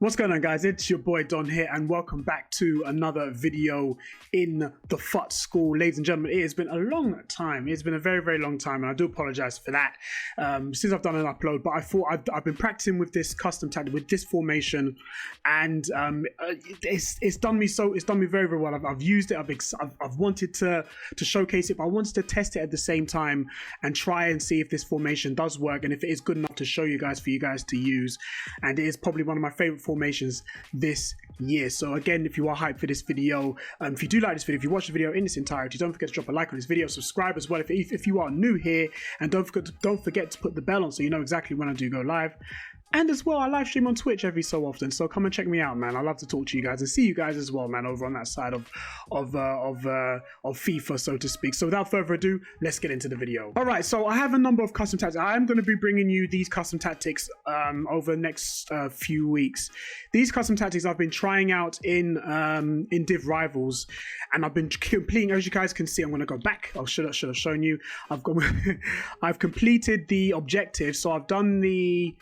What's going on, guys? It's your boy Don here, and welcome back to another video in the FUT school. Ladies and gentlemen, it has been a long time. It's been a very, very long time, and I do apologize for that since I've done an upload. But I thought I've been practicing with this custom tactic, with this formation, and it's done me very, very well. I've used it. I've wanted to showcase it, but I wanted to test it at the same time and try and see if this formation does work and if it is good enough to show you guys, for you guys to use. And it is probably one of my favorite formations this year. So again, if you are hyped for this video, if you do like this video, if you watch the video in its entirety, don't forget to drop a like on this video, subscribe as well if you are new here, and don't forget to put the bell on so you know exactly when I do go live. And as well, I live stream on Twitch every so often, so come and check me out, man. I love to talk to you guys and see you guys as well, man, over on that side of FIFA, so to speak. So without further ado, let's get into the video. All right, so I have a number of custom tactics. I am going to be bringing you these custom tactics over the next few weeks. These custom tactics I've been trying out in Div Rivals, and I've been completing. As you guys can see, I'm going to go back. I should have shown you. I've completed the objective. So I've done the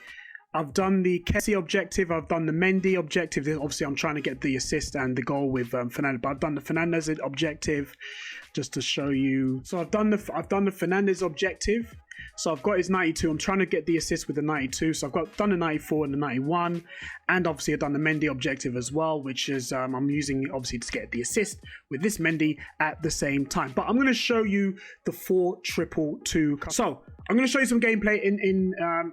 Kessie objective, I've done the Mendy objective. Obviously, I'm trying to get the assist and the goal with Fernandez, but I've done the Fernandez objective just to show you. So I've done the Fernandez objective. So I've got his 92. I'm trying to get the assist with the 92. So I've done the 94 and the 91, and obviously I've done the Mendy objective as well, which is I'm using obviously to get the assist with this Mendy at the same time. But I'm going to show you the 4-2-2. So I'm going to show you some gameplay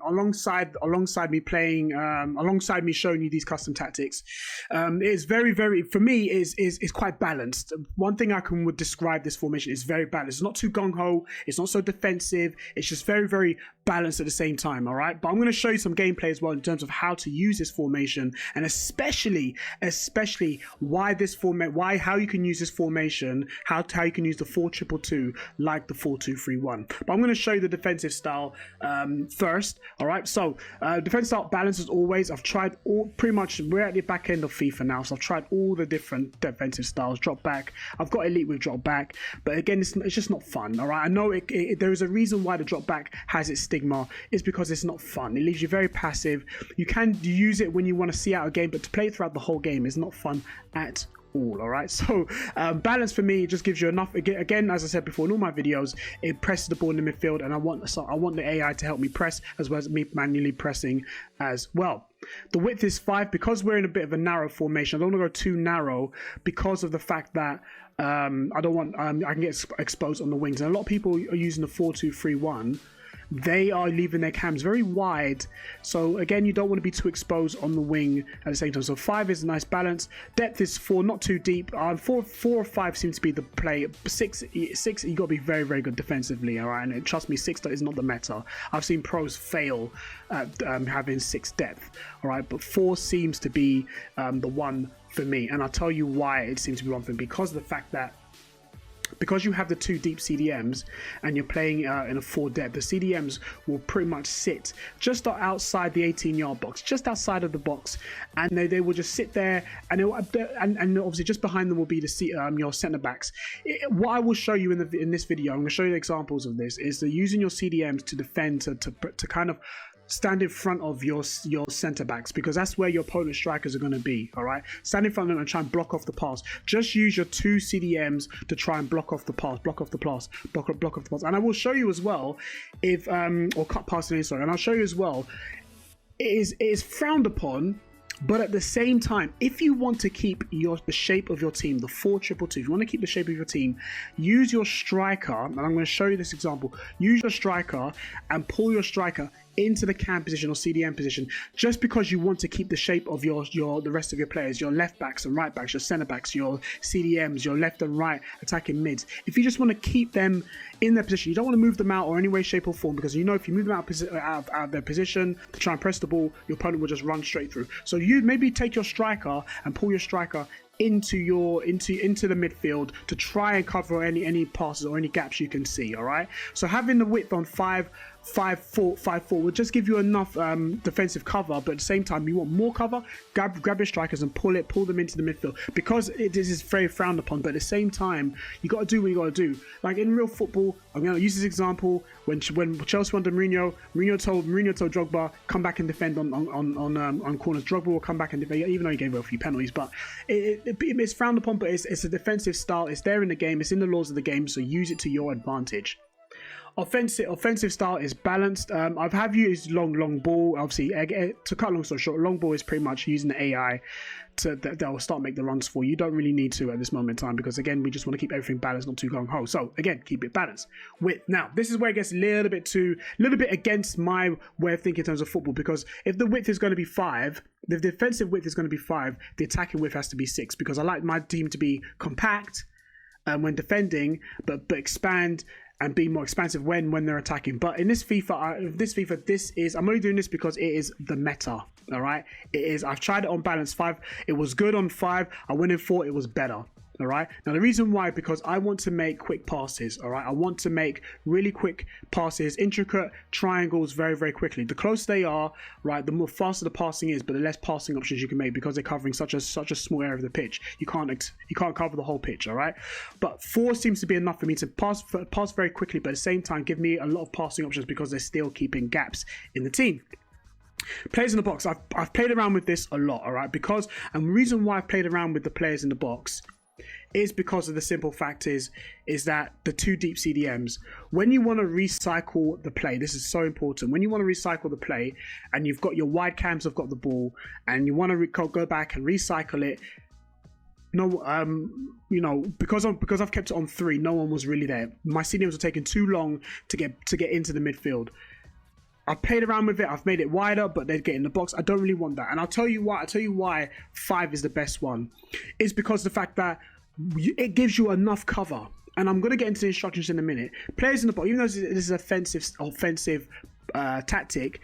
alongside me playing, alongside me showing you these custom tactics. It's very, for me, is quite balanced. One thing I would describe this formation is very balanced. It's not too gung-ho. It's not so defensive. It's just very, very balanced at the same time. All right, but I'm going to show you some gameplay as well in terms of how to use this formation, and especially why this format, how you can use this formation, how you can use the 4-2-2 like the 4-2-3-1. But I'm going to show you the defensive style first. All right, so defensive style balance as always. I've tried pretty much. We're at the back end of FIFA now, so I've tried all the different defensive styles. Drop back. I've got elite with drop back, but again, it's just not fun. All right, I know there is a reason why the drop back has its stigma. It's because it's not fun. It leaves you very passive. You can use it when you want to see out a game, but to play it throughout the whole game is not fun at all. All right, so balance for me just gives you enough. Again, as I said before in all my videos, it presses the ball in the midfield, and I want the AI to help me press as well as me manually pressing as well. The width is 5 because we're in a bit of a narrow formation. I don't want to go too narrow because of the fact that I don't want I can get exposed on the wings, and a lot of people are using the 4-2-3-1. They are leaving their cams very wide, so again, you don't want to be too exposed on the wing at the same time. So 5 is a nice balance. Depth is 4, not too deep. 4 or 5 seems to be the play. 6 you got to be very, very good defensively. All right, and trust me, 6 is not the meta. I've seen pros fail at having 6 depth. All right, but 4 seems to be the one for me, and I'll tell you why it seems to be one for me. Because of the fact that you have the 2 deep CDMs and you're playing in a 4 depth, the CDMs will pretty much sit just outside the 18-yard box, just outside of the box, and they will just sit there, and obviously just behind them will be your centre backs. What I will show you in this video, I'm going to show you examples of this, is that using your CDMs to defend, to kind of stand in front of your center backs, because that's where your opponent strikers are going to be. All right, stand in front of them and try and block off the pass. Just use your 2 CDMs to try and block off the pass, and I will show you as well if or cut past it, sorry, and I'll show you as well it is frowned upon. But at the same time, if you want to keep the shape of your team, the 4-2-2, if you want to keep the shape of your team, use your striker, and I'm going to show you this example. Use your striker and pull your striker into the cam position or CDM position, just because you want to keep the shape of the rest of your players, your left backs and right backs, your centre backs, your CDMs, your left and right attacking mids. If you just want to keep them in their position, you don't want to move them out or any way, shape or form, because you know if you move them out of their position to try and press the ball, your opponent will just run straight through. So you maybe take your striker and pull your striker into the midfield to try and cover any passes or any gaps you can see. All right, so having the width on 5 5-4 will just give you enough defensive cover, but at the same time you want more cover. Grab your strikers and pull them into the midfield, because this is very frowned upon, but at the same time you got to do what you got to do. Like in real football, I'm going to use this example. When Chelsea under Mourinho told Drogba, come back and defend on corners. Drogba will come back and defend, even though he gave away a few penalties, but it's frowned upon, but it's a defensive style. It's there in the game, it's in the laws of the game, so use it to your advantage. Offensive style is balanced. I've have used long ball. Obviously, to cut long story short, long ball is pretty much using the AI that will start make the runs for you. You don't really need to at this moment in time, because again, we just want to keep everything balanced, not too gung ho. So again, keep it balanced. Width. Now, this is where it gets a little bit against my way of thinking in terms of football, because if the width is going to be 5, the defensive width is going to be 5, the attacking width has to be 6, because I like my team to be compact when defending, but expand and be more expansive when they're attacking. But in this FIFA, I'm only doing this because it is the meta. All right, it is. I've tried it on balance 5. It was good on 5. I went in 4. It was better. All right. Now the reason why, because I want to make quick passes. All right. I want to make really quick passes, intricate triangles very, very quickly. The closer they are, right, the more faster the passing is, but the less passing options you can make, because they're covering such a small area of the pitch. You can't cover the whole pitch. All right. But 4 seems to be enough for me to pass very quickly, but at the same time give me a lot of passing options, because they're still keeping gaps in the team. Players in the box. I've played around with this a lot. All right. And the reason why I've played around with the players in the box is because of the simple fact is that the 2 deep CDMs, when you want to recycle the play, this is so important. When you want to recycle the play and you've got your wide cams have got the ball and you want to go back and recycle it, because I've kept it on 3, no one was really there. My CDMs were taking too long to get into the midfield. I've played around with it. I've made it wider, but they'd get in the box. I don't really want that. And I'll tell you why 5 is the best one. It's because the fact that it gives you enough cover. And I'm going to get into the instructions in a minute. Players in the box, even though this is an offensive tactic,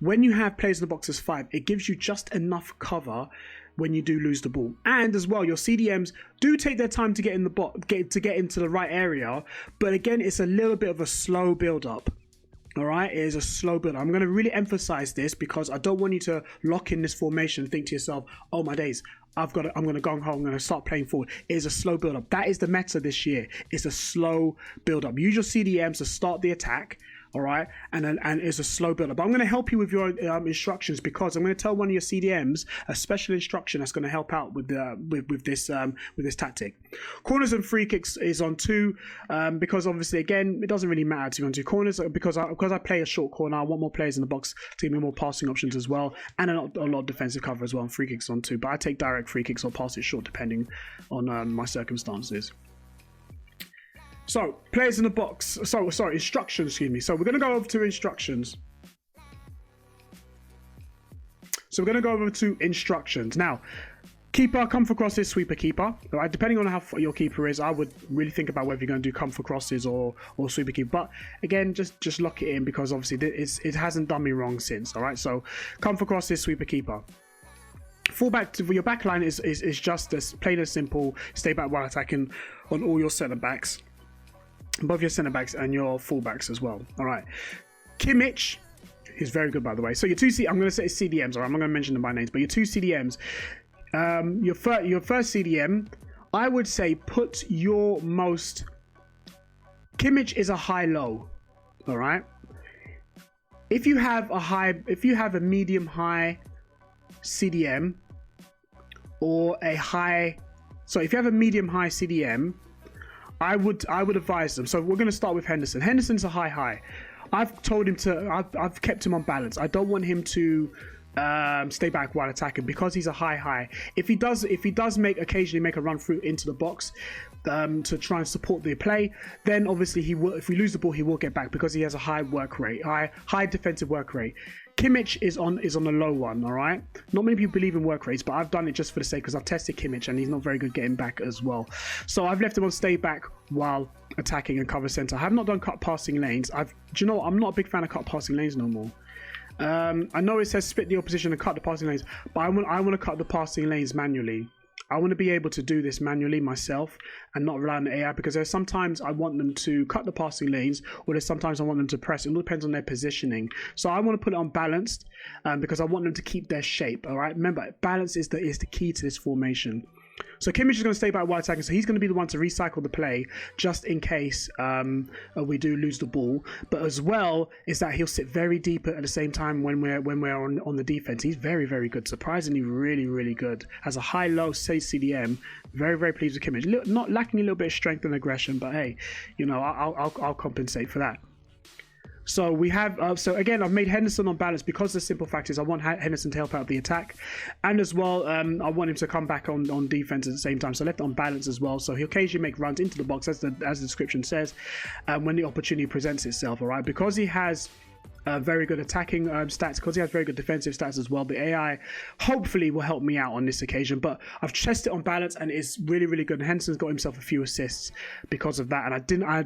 when you have players in the box as 5, it gives you just enough cover when you do lose the ball. And as well, your CDMs do take their time to get in the box, to get into the right area. But again, it's a little bit of a slow build-up. All right, it is a slow build. I'm going to really emphasize this, because I don't want you to lock in this formation and think to yourself, oh my days, I'm going to gung ho, I'm going to start playing forward. It is a slow build up. That is the meta this year. It's a slow build up. Use your CDMs to start the attack. All right, and it's a slow build up. But I'm going to help you with your instructions, because I'm going to tell one of your CDMs a special instruction that's going to help out with this tactic. Corners and free kicks is on 2, because obviously again it doesn't really matter to me on 2 corners, because I play a short corner. I want more players in the box to give me more passing options as well, and a lot of defensive cover as well. And free kicks on 2, but I take direct free kicks or pass it short depending on my circumstances. So, players in the box. Sorry, instructions, excuse me. So, we're going to go over to instructions. Now, keeper, come for crosses, sweeper, keeper. All right, depending on how your keeper is, I would really think about whether you're going to do come for crosses or sweeper keeper. But again, just lock it in, because obviously it hasn't done me wrong since. All right, so come for crosses, sweeper, keeper. Fullback, your back line is just as plain and simple. Stay back while attacking on all your centre backs. Both your centre backs and your fullbacks as well. All right, Kimmich is very good, by the way. So your I'm going to say CDMs. All right, I'm not going to mention them by names, but your 2 CDMs. Your first CDM, I would say put your most. Kimmich is a high-low. All right. If you have a medium-high CDM or a high, so if you have a medium-high CDM, I would advise them. So we're going to start with Henderson. Henderson's a high. I've told him to. I've kept him on balance. I don't want him to stay back while attacking, because he's a high. If he does occasionally make a run through into the box to try and support the play, then obviously he will. If we lose the ball, he will get back, because he has a high work rate, high defensive work rate. Kimmich is on a low one. All right, not many people believe in work rates, but I've done it just for the sake, because I've tested Kimmich and he's not very good getting back as well. So I've left him on stay back while attacking and cover center. I have not done cut passing lanes. Do you know what? I'm not a big fan of cut passing lanes no more. I know it says split the opposition and cut the passing lanes, but I want to cut the passing lanes manually. I want to be able to do this manually myself and not rely on the AI, because there's sometimes I want them to cut the passing lanes, or there's sometimes I want them to press. It all depends on their positioning. So I want to put it on balanced because I want them to keep their shape. All right. Remember, balance is the key to this formation. So Kimmich is going to stay back wide attacking, so he's going to be the one to recycle the play just in case we do lose the ball. But as well is that he'll sit very deep at the same time when we're on the defense. He's very, very good. Surprisingly, really, really good. Has a high-low CDM. Very, very pleased with Kimmich. Not lacking a little bit of strength and aggression, but hey, you know, I'll compensate for that. So we have, so again, I've made Henderson on balance because the simple fact is I want Henderson to help out the attack. And as well, I want him to come back on defense at the same time. So I left it on balance as well. So he'll occasionally make runs into the box, as the description says, when the opportunity presents itself, all right? Because he has very good attacking stats, because he has very good defensive stats as well. The AI hopefully will help me out on this occasion, but I've tested it on balance and it's really, really good. And Henderson's got himself a few assists because of that. And I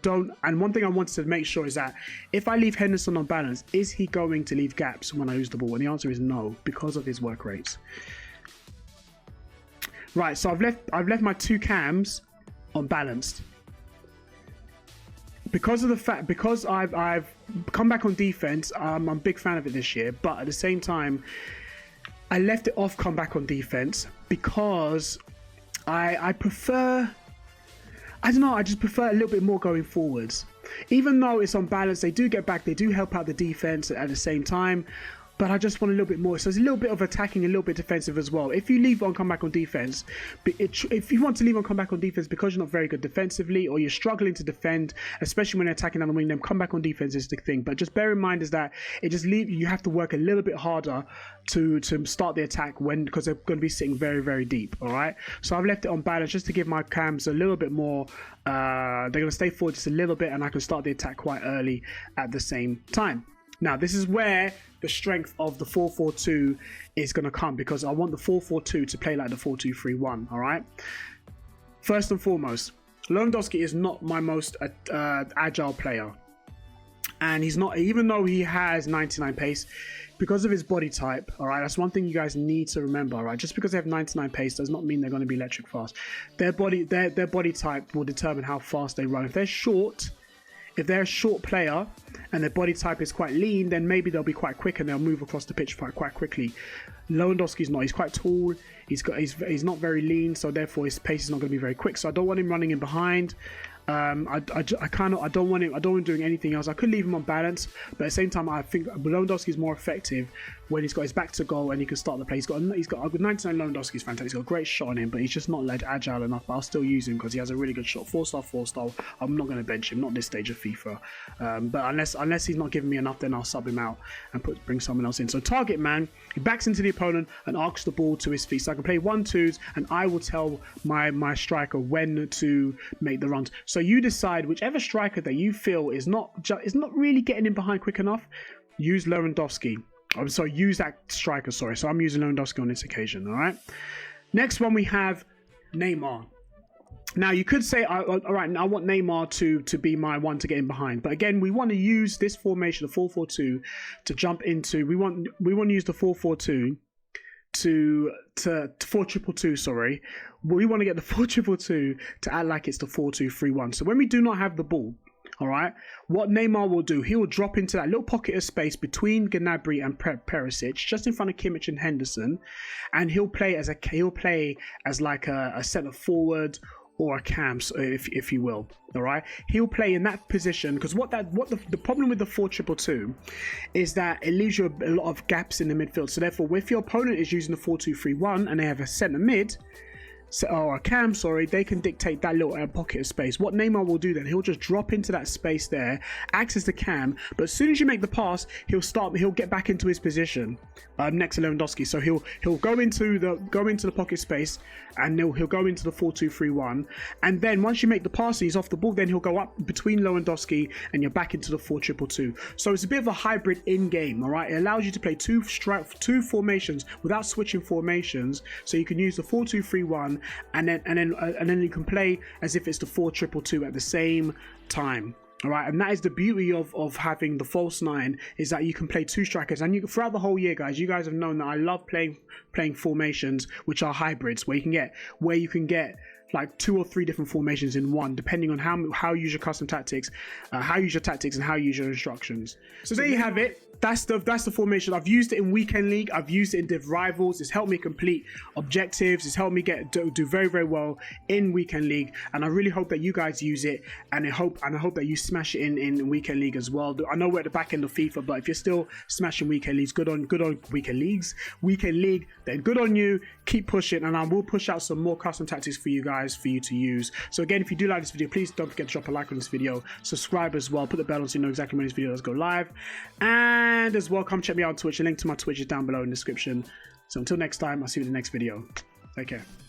don't. And one thing I wanted to make sure is that if I leave Henderson on balance, is he going to leave gaps when I lose the ball? And the answer is no, because of his work rates. Right, so I've left my two cams on balanced. Because of the fact, because I've come back on defense, I'm a big fan of it this year, but at the same time, I left it off come back on defense because I prefer, I don't know, I just prefer a little bit more going forwards. Even though it's on balance, they do get back, they do help out the defense at the same time, but I just want a little bit more. So it's a little bit of attacking, a little bit defensive as well. If you leave on come back on defense, if you want to leave on come back on defense because you're not very good defensively or you're struggling to defend, especially when you're attacking down the wing, then come back on defense is the thing. But just bear in mind is that it just you have to work a little bit harder to start the attack because they're going to be sitting very, very deep. All right. So I've left it on balance just to give my cams a little bit more. They're going to stay forward just a little bit, and I can start the attack quite early at the same time. Now, this is where the strength of the 4-4-2 is going to come, because I want the 4-4-2 to play like the 4-2-3-1, all right? First and foremost, Lewandowski is not my most agile player. And he's not, even though he has 99 pace, because of his body type, all right? That's one thing you guys need to remember, all right? Just because they have 99 pace does not mean they're going to be electric fast. Their body type will determine how fast they run. If they're a short player and their body type is quite lean, then maybe they'll be quite quick and they'll move across the pitch quite quickly. Lewandowski's not. He's quite tall. He's not very lean, so therefore his pace is not going to be very quick. So I don't want him running in behind. I don't want him doing anything else. I could leave him on balance, but at the same time, I think Lewandowski is more effective when he's got his back to goal and he can start the play. He's got 99. Lewandowski is fantastic. He's got a great shot on him, but he's just not like agile enough. But I'll still use him because he has a really good shot. 4-star. I'm not going to bench him, not this stage of FIFA. But unless he's not giving me enough, then I'll sub him out and bring someone else in. So target man, he backs into the opponent and arcs the ball to his feet. So I can play 1-2s, and I will tell my striker when to make the runs. So you decide whichever striker that you feel is not really getting in behind quick enough. Use Lewandowski. I'm sorry, use that striker. Sorry, so I'm using Lewandowski on this occasion. All right. Next one we have Neymar. Now you could say, all right, I want Neymar to be my one to get in behind, but again, we want to use this formation, the 4-4-2, to jump into. We want to use the 4-4-2 to 4-2-2. Sorry, we want to get the 4-2-2 to act like it's the 4-2-3-1. So when we do not have the ball, all right, what Neymar will do, he will drop into that little pocket of space between Gnabry and Perisic, just in front of Kimmich and Henderson, and he'll play as like a centre forward or a cam, if you will. All right, he'll play in that position because the problem with the 4-2-2 is that it leaves you a lot of gaps in the midfield. So therefore, if your opponent is using the 4-2-3-1 and they have a centre mid, or a cam, they can dictate that little pocket of space. What Neymar will do then, he'll just drop into that space there, acts as the cam, but as soon as you make the pass, he'll get back into his position next to Lewandowski. So he'll go into the pocket space, and he'll go into the 4-2-3-1, and then once you make the pass and he's off the ball, then he'll go up between Lewandowski and you're back into the 4-2-2. So it's a bit of a hybrid in game, all right? It allows you to play two formations without switching formations, so you can use the 4-2-3-1 and then you can play as if it's the 4-2-2 at the same time. All right, and that is the beauty of having the false nine, is that you can play two strikers. And you, throughout the whole year, guys, you guys have known that I love playing formations which are hybrids, where you can get like 2 or 3 different formations in one, depending on how you use your custom tactics, how you use your tactics, and how you use your instructions. So there you have it. That's the formation. I've used it in Weekend League. I've used it in Div Rivals. It's helped me complete objectives. It's helped me do very, very well in Weekend League. And I really hope that you guys use it. And I hope that you smash it in Weekend League as well. I know we're at the back end of FIFA, but if you're still smashing Weekend Leagues, good on Weekend League, then good on you. Keep pushing, and I will push out some more custom tactics for you guys for you to use. So again, if you do like this video, please don't forget to drop a like on this video. Subscribe as well. Put the bell on so you know exactly when this video does go live. And as well, come check me out on Twitch. The link to my Twitch is down below in the description. So until next time, I'll see you in the next video. Take care.